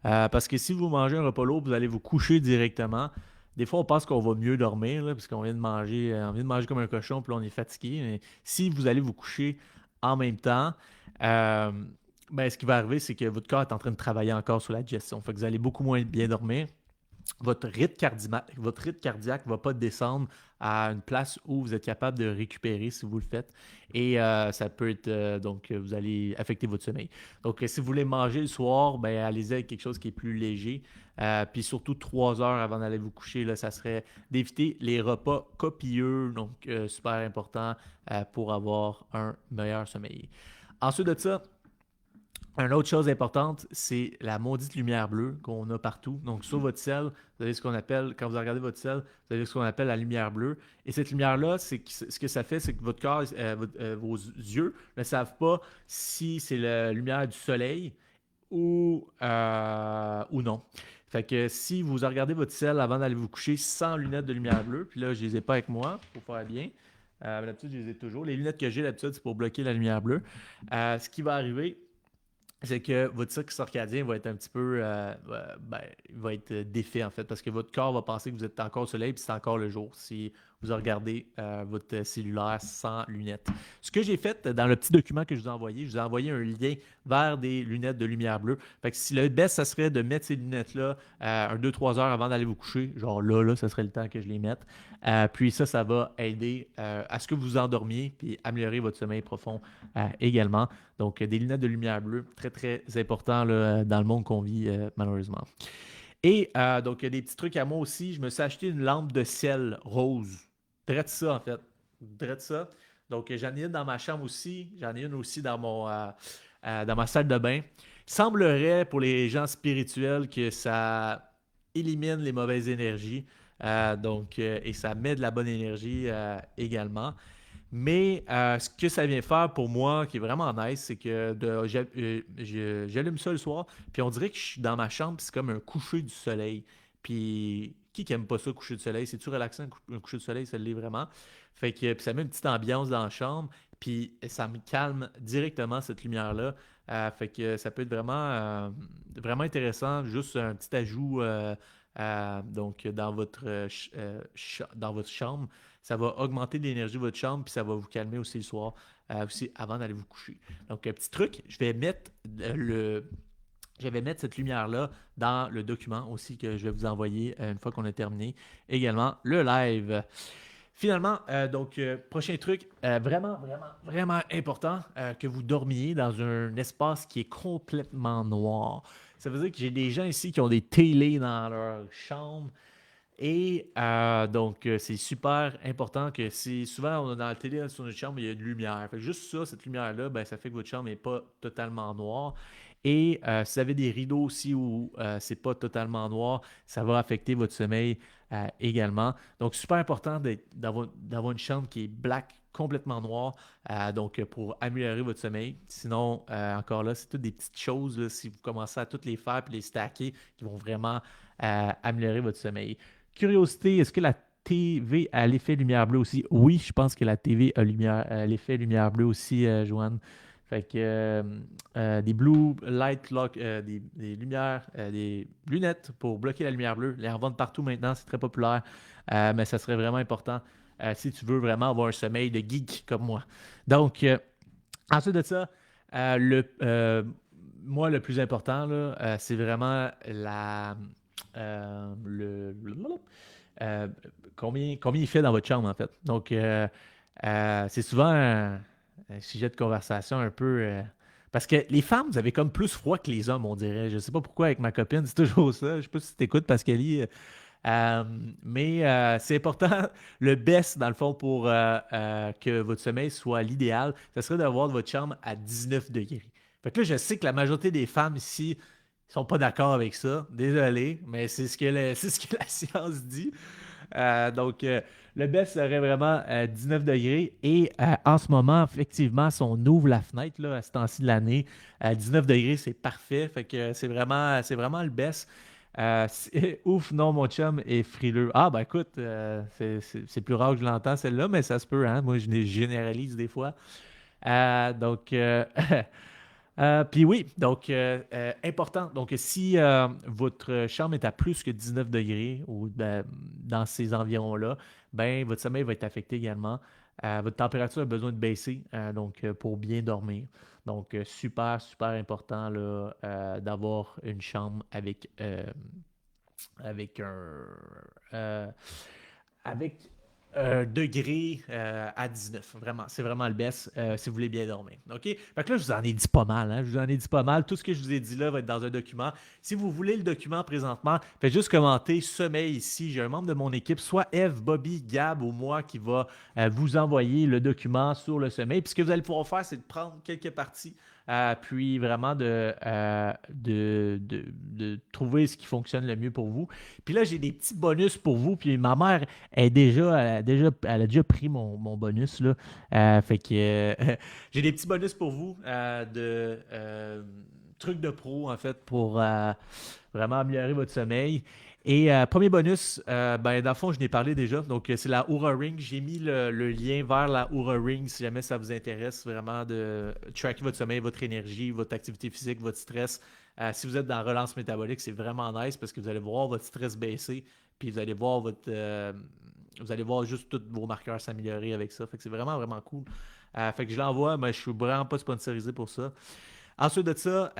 Parce que si vous mangez un repas lourd, vous allez vous coucher directement. Des fois, on pense qu'on va mieux dormir, là, parce qu'on vient de manger, on vient de manger comme un cochon, puis là, on est fatigué. Mais si vous allez vous coucher en même temps, euh, ben, ce qui va arriver, c'est que votre corps est en train de travailler encore sur la digestion. Fait que vous allez beaucoup moins bien dormir. Votre rythme cardiaque ne va pas descendre à une place où vous êtes capable de récupérer si vous le faites. Et ça peut être, donc, vous allez affecter votre sommeil. Donc, si vous voulez manger le soir, ben, allez-y avec quelque chose qui est plus léger. Puis surtout, 3 heures avant d'aller vous coucher, là, ça serait d'éviter les repas copieux, donc super important pour avoir un meilleur sommeil. Ensuite de ça, une autre chose importante, c'est la maudite lumière bleue qu'on a partout. Donc, sur votre ciel, vous avez ce qu'on appelle, quand vous regardez votre ciel, vous avez ce qu'on appelle la lumière bleue. Et cette lumière-là, ce que ça fait, c'est que votre corps, vos yeux ne savent pas si c'est la lumière du soleil ou non. Fait que si vous regardez votre ciel avant d'aller vous coucher sans lunettes de lumière bleue, puis là, je les ai pas avec moi pour faire bien. D'habitude, je les ai toujours. Les lunettes que j'ai d'habitude, c'est pour bloquer la lumière bleue. Ce qui va arriver, c'est que votre cycle circadien va être un petit peu, ben, il va être défait en fait, parce que votre corps va penser que vous êtes encore au soleil, puis c'est encore le jour si vous regardez votre cellulaire sans lunettes. Ce que j'ai fait dans le petit document que je vous ai envoyé un lien vers des lunettes de lumière bleue. Fait que si le best, ça serait de mettre ces lunettes-là un 2-3 heures avant d'aller vous coucher, genre là, ça serait le temps que je les mette. Puis ça va aider à ce que vous endormiez, puis améliorer votre sommeil profond également. Donc, des lunettes de lumière bleue, très, très important là, dans le monde qu'on vit, malheureusement. Et donc, il y a des petits trucs à moi aussi. Je me suis acheté une lampe de ciel rose. Drette ça, en fait. Drette ça. Donc, j'en ai une dans ma chambre aussi. J'en ai une aussi dans ma salle de bain. Il semblerait, pour les gens spirituels, que ça élimine les mauvaises énergies. Et ça met de la bonne énergie également. Mais ce que ça vient faire pour moi, qui est vraiment nice, c'est que j'allume ça le soir, puis on dirait que je suis dans ma chambre, puis c'est comme un coucher du soleil. Puis qui aime pas ça, coucher du soleil? C'est-tu relaxant, un coucher du soleil? Ça l'est vraiment. Fait que puis ça met une petite ambiance dans la chambre, puis ça me calme directement cette lumière-là. Fait que ça peut être vraiment intéressant, juste un petit ajout donc dans votre chambre. Ça va augmenter l'énergie de votre chambre, puis ça va vous calmer aussi le soir, aussi avant d'aller vous coucher. Donc, un petit truc, je vais mettre cette lumière-là dans le document aussi que je vais vous envoyer une fois qu'on a terminé. Également, le live. Finalement, prochain truc, vraiment important, que vous dormiez dans un espace qui est complètement noir. Ça veut dire que j'ai des gens ici qui ont des télés dans leur chambre. Et c'est super important que si souvent on a dans la télé sur notre chambre, il y a une lumière. Fait que juste ça, cette lumière-là, ben, ça fait que votre chambre n'est pas totalement noire. Et si vous avez des rideaux aussi où c'est pas totalement noir, ça va affecter votre sommeil également. Donc, super important d'avoir une chambre qui est black, complètement noire, pour améliorer votre sommeil. Sinon, encore là, c'est toutes des petites choses, là, si vous commencez à toutes les faire et les stacker, qui vont vraiment améliorer votre sommeil. Curiosité, est-ce que la TV a l'effet lumière bleue aussi? Oui, je pense que la TV a l'effet lumière bleue aussi, Joanne. Fait que des blue light lock, des lumières, des lunettes pour bloquer la lumière bleue. Les en vendent partout maintenant, c'est très populaire. Mais ça serait vraiment important si tu veux vraiment avoir un sommeil de geek comme moi. Donc, ensuite de ça, moi, le plus important, là, c'est vraiment euh, combien il fait dans votre chambre, en fait. Donc, c'est souvent un sujet de conversation un peu. Parce que les femmes, vous avez comme plus froid que les hommes, on dirait. Je sais pas pourquoi avec ma copine, c'est toujours ça. Je sais pas si tu t'écoutes, Pascalie. Mais c'est important. Le best, dans le fond, pour que votre sommeil soit l'idéal, ce serait d'avoir votre chambre à 19 degrés. Fait que là, je sais que la majorité des femmes ici sont pas d'accord avec ça. Désolé, mais c'est ce que c'est ce que la science dit. Le best serait vraiment 19 degrés. Et en ce moment, effectivement, si on ouvre la fenêtre là, à ce temps-ci de l'année, 19 degrés, c'est parfait. Fait que c'est vraiment le best. Ouf, non, mon chum est frileux. Ah, ben écoute, c'est plus rare que je l'entends celle-là, mais ça se peut, hein? Moi, je généralise des fois. Euh, donc, euh, Puis oui, donc important. Donc si votre chambre est à plus que 19 degrés ou dans ces environs-là, ben votre sommeil va être affecté également. Votre température a besoin de baisser pour bien dormir. Donc super, super important là, d'avoir une chambre avec euh, avec un degré à 19. Vraiment, c'est vraiment le best si vous voulez bien dormir. OK? Fait que là, je vous en ai dit pas mal. Hein? Je vous en ai dit pas mal. Tout ce que je vous ai dit là va être dans un document. Si vous voulez le document présentement, faites juste commenter sommeil ici. J'ai un membre de mon équipe, soit Eve, Bobby, Gab ou moi, qui va vous envoyer le document sur le sommeil. Puis ce que vous allez pouvoir faire, c'est de prendre quelques parties. Puis vraiment de trouver ce qui fonctionne le mieux pour vous. Puis là, j'ai des petits bonus pour vous. Puis ma mère elle a déjà pris mon bonus, là. Fait que j'ai des petits bonus pour vous trucs de pro, en fait, pour vraiment améliorer votre sommeil. Et premier bonus, dans le fond, je n'ai parlé déjà. Donc, c'est la Oura Ring. J'ai mis le lien vers la Oura Ring si jamais ça vous intéresse vraiment de tracker votre sommeil, votre énergie, votre activité physique, votre stress. Si vous êtes dans la relance métabolique, c'est vraiment nice parce que vous allez voir votre stress baisser, puis vous allez voir vous allez voir juste tous vos marqueurs s'améliorer avec ça. Fait que c'est vraiment, vraiment cool. Fait que je l'envoie, mais je suis vraiment pas sponsorisé pour ça. Ensuite de ça,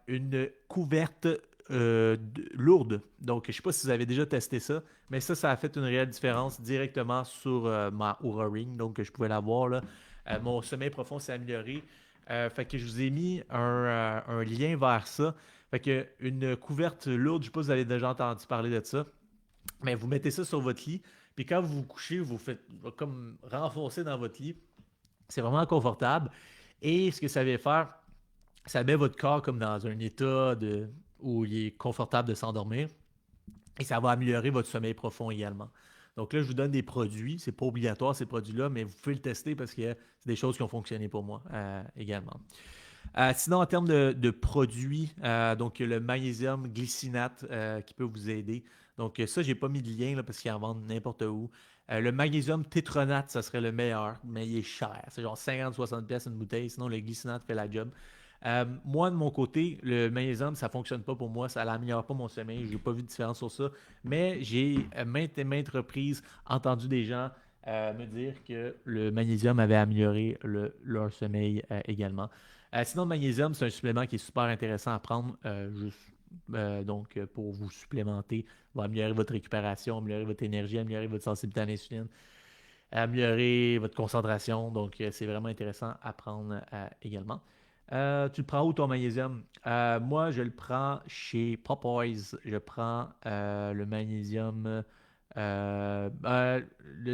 une couverte lourde. Donc, je ne sais pas si vous avez déjà testé ça, mais ça a fait une réelle différence directement sur ma Oura Ring. Donc, je pouvais l'avoir là. Mon sommeil profond s'est amélioré. Fait que je vous ai mis un lien vers ça. Fait que une couverte lourde, je ne sais pas si vous avez déjà entendu parler de ça, mais vous mettez ça sur votre lit. Puis quand vous vous couchez, vous faites comme renforcer dans votre lit. C'est vraiment confortable. Et ce que ça va faire, ça met votre corps comme dans un état où il est confortable de s'endormir et ça va améliorer votre sommeil profond également. Donc là, je vous donne des produits. C'est pas obligatoire ces produits-là, mais vous pouvez le tester parce que c'est des choses qui ont fonctionné pour moi également. Sinon, en termes de produits, donc le magnésium glycinate qui peut vous aider. Donc ça, j'ai pas mis de lien là, parce qu'ils en vendent n'importe où. Le magnésium tétronate, ça serait le meilleur, mais il est cher. C'est genre 50-60 pièces une bouteille. Sinon, le glycinate fait la job. Moi, de mon côté, le magnésium, ça ne fonctionne pas pour moi. Ça n'améliore pas mon sommeil. Je n'ai pas vu de différence sur ça. Mais j'ai maintes et maintes reprises entendu des gens me dire que le magnésium avait amélioré leur sommeil également. Sinon, le magnésium, c'est un supplément qui est super intéressant à prendre. Pour vous supplémenter, va améliorer votre récupération, améliorer votre énergie, améliorer votre sensibilité à l'insuline, améliorer votre concentration. Donc, c'est vraiment intéressant à prendre également. Tu le prends où ton magnésium? Moi, je le prends chez Popeyes. Je prends le magnésium. Le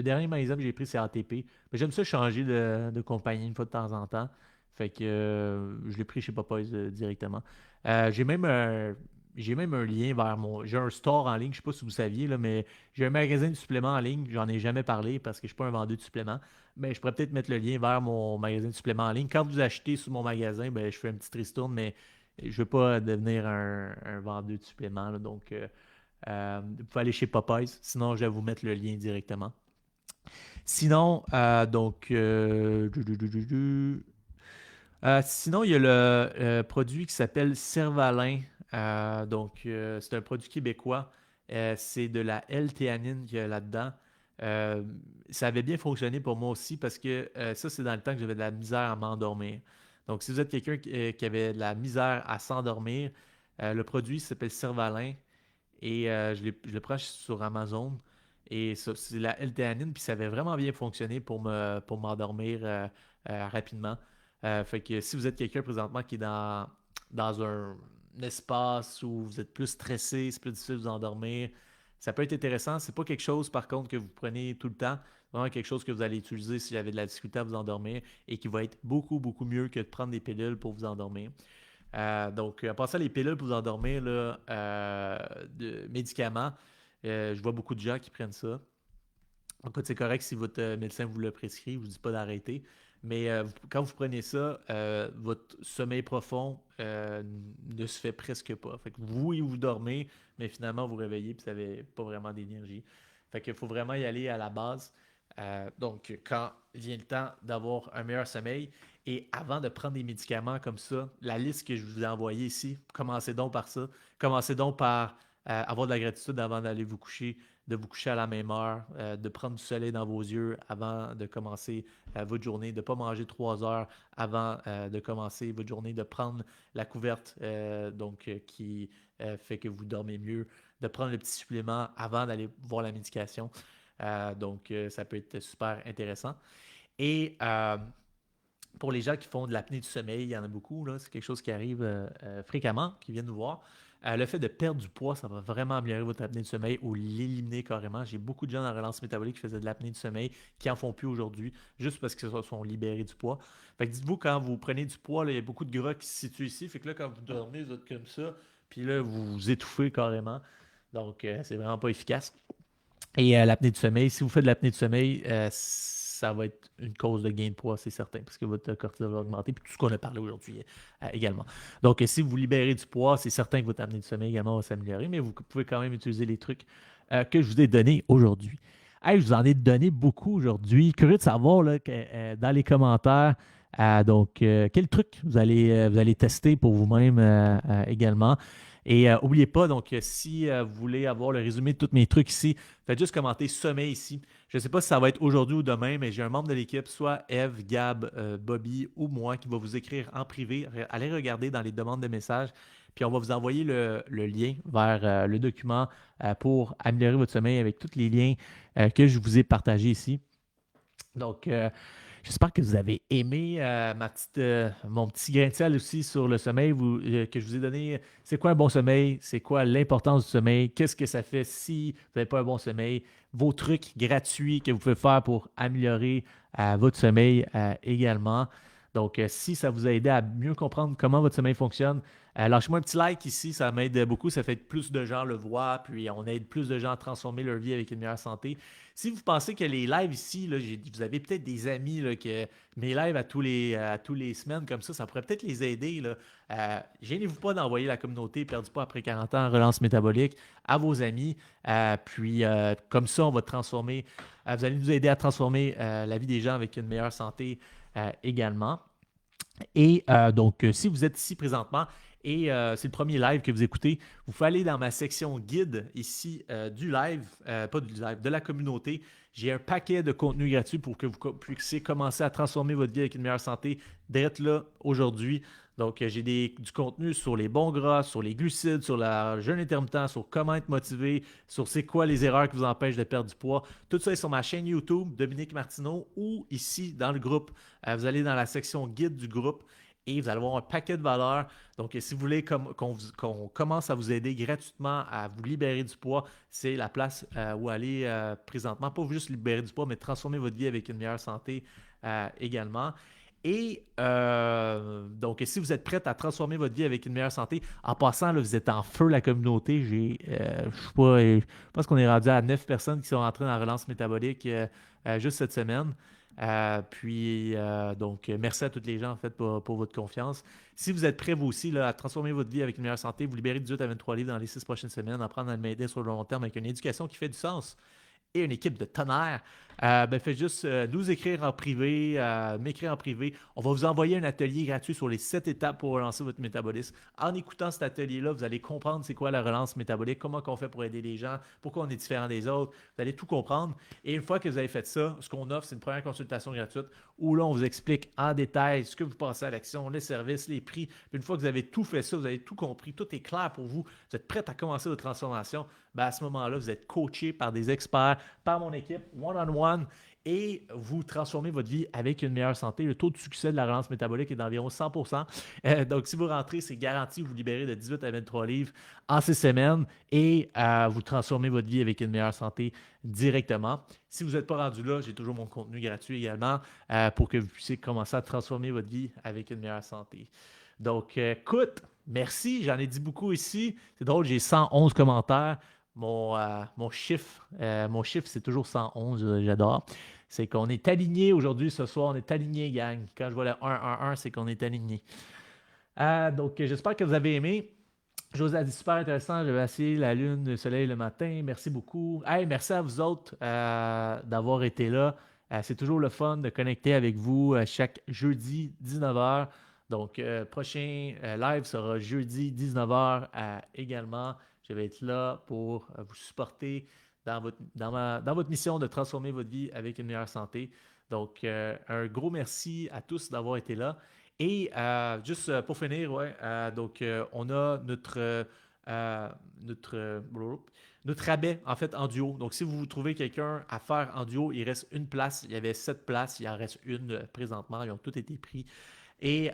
dernier magnésium que j'ai pris, c'est ATP. Mais j'aime ça changer de compagnie une fois de temps en temps. Fait que je l'ai pris chez Popeyes directement. Euh, j'ai même un, j'ai même un lien vers mon. J'ai un store en ligne, je sais pas si vous saviez, là, mais j'ai un magasin de suppléments en ligne. J'en ai jamais parlé parce que je ne suis pas un vendeur de suppléments. Mais je pourrais peut-être mettre le lien vers mon magasin de suppléments en ligne. Quand vous achetez sur mon magasin, ben, je fais un petit ristourne, mais je ne veux pas devenir un vendeur de suppléments, là. Donc, vous pouvez aller chez Popeyes. Sinon, je vais vous mettre le lien directement. Sinon, sinon, il y a le produit qui s'appelle Cervalin. C'est un produit québécois. C'est de la L-théanine qu'il y a là-dedans. Euh, Ça avait bien fonctionné pour moi aussi parce que ça, c'est dans le temps que j'avais de la misère à m'endormir. Donc, si vous êtes quelqu'un qui avait de la misère à s'endormir, le produit s'appelle Cervalin et je le prends sur Amazon. Et ça, c'est la L-théanine, puis ça avait vraiment bien fonctionné pour m'endormir rapidement. Fait que si vous êtes quelqu'un présentement qui est dans un espace où vous êtes plus stressé, c'est plus difficile de vous endormir, ça peut être intéressant. C'est pas quelque chose, par contre, que vous prenez tout le temps. Vraiment quelque chose que vous allez utiliser si vous avez de la difficulté à vous endormir et qui va être beaucoup, beaucoup mieux que de prendre des pilules pour vous endormir. En passant les pilules pour vous endormir, là, de médicaments, je vois beaucoup de gens qui prennent ça. Écoute, c'est correct si votre médecin vous le prescrit, je ne vous dis pas d'arrêter. Mais quand vous prenez ça, votre sommeil profond ne se fait presque pas. Fait que vous dormez, mais finalement vous réveillez et vous n'avez pas vraiment d'énergie. Fait qu'il faut vraiment y aller à la base. Quand vient le temps d'avoir un meilleur sommeil. Et avant de prendre des médicaments comme ça, la liste que je vous ai envoyée ici, commencez donc par ça. Commencez donc par avoir de la gratitude avant d'aller vous coucher, de vous coucher à la même heure, de prendre du soleil dans vos yeux avant de commencer votre journée, de ne pas manger 3 heures avant de commencer votre journée, de prendre la couverte qui fait que vous dormez mieux, de prendre le petit supplément avant d'aller voir la médication. Ça peut être super intéressant. Et pour les gens qui font de l'apnée du sommeil, il y en a beaucoup, là, c'est quelque chose qui arrive fréquemment, qui viennent nous voir. Le fait de perdre du poids, ça va vraiment améliorer votre apnée du sommeil ou l'éliminer carrément. J'ai beaucoup de gens dans la relance métabolique qui faisaient de l'apnée du sommeil qui n'en font plus aujourd'hui, juste parce qu'ils se sont libérés du poids. Fait que dites-vous, quand vous prenez du poids, là, il y a beaucoup de gras qui se situent ici. Fait que là, quand vous dormez, vous êtes comme ça, puis là, vous vous étouffez carrément. Donc, c'est vraiment pas efficace. Et l'apnée du sommeil, si vous faites de l'apnée du sommeil, ça va être une cause de gain de poids, c'est certain, parce que votre cortisol va augmenter, puis tout ce qu'on a parlé aujourd'hui également. Donc, si vous libérez du poids, c'est certain que votre apnée du sommeil également va s'améliorer, mais vous pouvez quand même utiliser les trucs que je vous ai donnés aujourd'hui. Hey, je vous en ai donné beaucoup aujourd'hui. Curieux de savoir là, dans les commentaires, quel truc vous allez tester pour vous-même également. Et n'oubliez pas, donc, si vous voulez avoir le résumé de tous mes trucs ici, faites juste commenter sommeil ici. Je ne sais pas si ça va être aujourd'hui ou demain, mais j'ai un membre de l'équipe, soit Eve, Gab, Bobby ou moi, qui va vous écrire en privé. Allez regarder dans les demandes de messages, puis on va vous envoyer le lien vers le document pour améliorer votre sommeil avec tous les liens que je vous ai partagés ici. Donc, j'espère que vous avez aimé mon petit grain de sel aussi sur le sommeil que je vous ai donné. C'est quoi un bon sommeil? C'est quoi l'importance du sommeil? Qu'est-ce que ça fait si vous n'avez pas un bon sommeil? Vos trucs gratuits que vous pouvez faire pour améliorer votre sommeil également. Donc, si ça vous a aidé à mieux comprendre comment votre sommeil fonctionne, lâchez-moi un petit like ici, ça m'aide beaucoup. Ça fait que plus de gens le voient, puis on aide plus de gens à transformer leur vie avec une meilleure santé. Si vous pensez que les lives ici, là, vous avez peut-être des amis là, que mes lives à tous les semaines comme ça pourrait peut-être les aider. Là. Gênez-vous pas d'envoyer la communauté Perdu pas après 40 ans, relance métabolique à vos amis. Comme ça, on va transformer. Vous allez nous aider à transformer la vie des gens avec une meilleure santé également. Et si vous êtes ici présentement et c'est le premier live que vous écoutez, vous pouvez aller dans ma section guide ici du live, pas du live, de la communauté. J'ai un paquet de contenu gratuit pour que vous puissiez commencer à transformer votre vie avec une meilleure santé d'être là aujourd'hui. Donc, j'ai du contenu sur les bons gras, sur les glucides, sur le jeûne intermittent, sur comment être motivé, sur c'est quoi les erreurs qui vous empêchent de perdre du poids. Tout ça est sur ma chaîne YouTube, Dominique Martineau, ou ici dans le groupe. Vous allez dans la section guide du groupe et vous allez avoir un paquet de valeurs. Donc, si vous voulez qu'on commence à vous aider gratuitement à vous libérer du poids, c'est la place où aller présentement. Pas juste libérer du poids, mais transformer votre vie avec une meilleure santé également. Et si vous êtes prête à transformer votre vie avec une meilleure santé, en passant, là, vous êtes en feu la communauté. Je pense qu'on est rendu à 9 personnes qui sont rentrées dans la relance métabolique juste cette semaine. Merci à toutes les gens en fait pour votre confiance. Si vous êtes prêts vous aussi là, à transformer votre vie avec une meilleure santé, vous libérer 18 à 23 livres dans les 6 prochaines semaines, apprendre à m'aider sur le long terme avec une éducation qui fait du sens et une équipe de tonnerre, faites juste nous écrire en privé, m'écrire en privé. On va vous envoyer un atelier gratuit sur les 7 étapes pour relancer votre métabolisme. En écoutant cet atelier-là, vous allez comprendre c'est quoi la relance métabolique, comment on fait pour aider les gens, pourquoi on est différent des autres. Vous allez tout comprendre. Et une fois que vous avez fait ça, ce qu'on offre, c'est une première consultation gratuite où là, on vous explique en détail ce que vous passez à l'action, les services, les prix. Puis une fois que vous avez tout fait ça, vous avez tout compris, tout est clair pour vous, vous êtes prêt à commencer votre transformation, à ce moment-là, vous êtes coaché par des experts, par mon équipe, one-on-one, et vous transformez votre vie avec une meilleure santé. Le taux de succès de la relance métabolique est d'environ 100%. Donc, si vous rentrez, c'est garanti, vous libérez de 18 à 23 livres en 6 semaines et vous transformez votre vie avec une meilleure santé directement. Si vous n'êtes pas rendu là, j'ai toujours mon contenu gratuit également pour que vous puissiez commencer à transformer votre vie avec une meilleure santé. Donc, écoute, merci. J'en ai dit beaucoup ici. C'est drôle, j'ai 111 commentaires. Mon chiffre, c'est toujours 111, j'adore. C'est qu'on est aligné aujourd'hui, ce soir, on est aligné, gang. Quand je vois le 1-1-1, c'est qu'on est aligné. J'espère que vous avez aimé. Je vous ai dit super intéressant. J'avais essayé la lune, le soleil le matin. Merci beaucoup. Hey, merci à vous autres d'avoir été là. C'est toujours le fun de connecter avec vous chaque jeudi 19h. Donc, prochain live sera jeudi 19h également. Je vais être là pour vous supporter dans votre mission de transformer votre vie avec une meilleure santé. Donc, un gros merci à tous d'avoir été là. Et juste pour finir, ouais, donc on a notre, notre rabais en fait en duo. Donc si vous trouvez quelqu'un à faire en duo, il reste une place. Il y avait 7 places, il en reste une présentement. Ils ont tous été pris. Et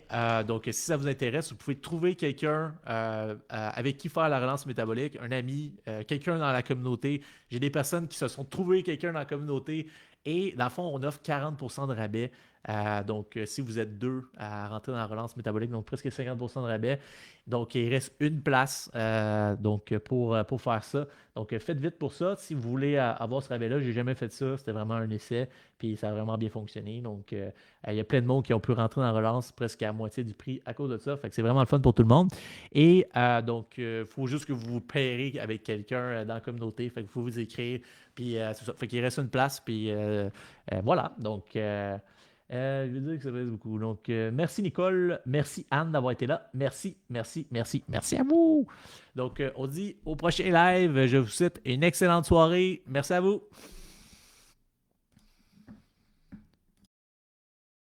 donc, si ça vous intéresse, vous pouvez trouver quelqu'un avec qui faire la relance métabolique, un ami, quelqu'un dans la communauté. J'ai des personnes qui se sont trouvées quelqu'un dans la communauté et dans le fond, on offre 40% de rabais. Donc, si vous êtes deux à rentrer dans la relance métabolique, donc presque 50% de rabais. Donc, il reste une place donc pour faire ça. Donc, faites vite pour ça. Si vous voulez avoir ce rabais-là, j'ai jamais fait ça. C'était vraiment un essai. Puis, ça a vraiment bien fonctionné. Donc, il y a plein de monde qui ont pu rentrer dans la relance presque à moitié du prix à cause de ça. Fait que c'est vraiment le fun pour tout le monde. Et donc, il faut juste que vous vous pairez avec quelqu'un dans la communauté. Fait qu'il faut vous écrire. Puis, c'est ça. Fait qu'il reste une place. Puis, voilà. Donc, je veux dire que ça fait beaucoup. Donc, merci Nicole. Merci Anne d'avoir été là. Merci, merci, merci, merci à vous. Donc, on dit au prochain live. Je vous souhaite une excellente soirée. Merci à vous.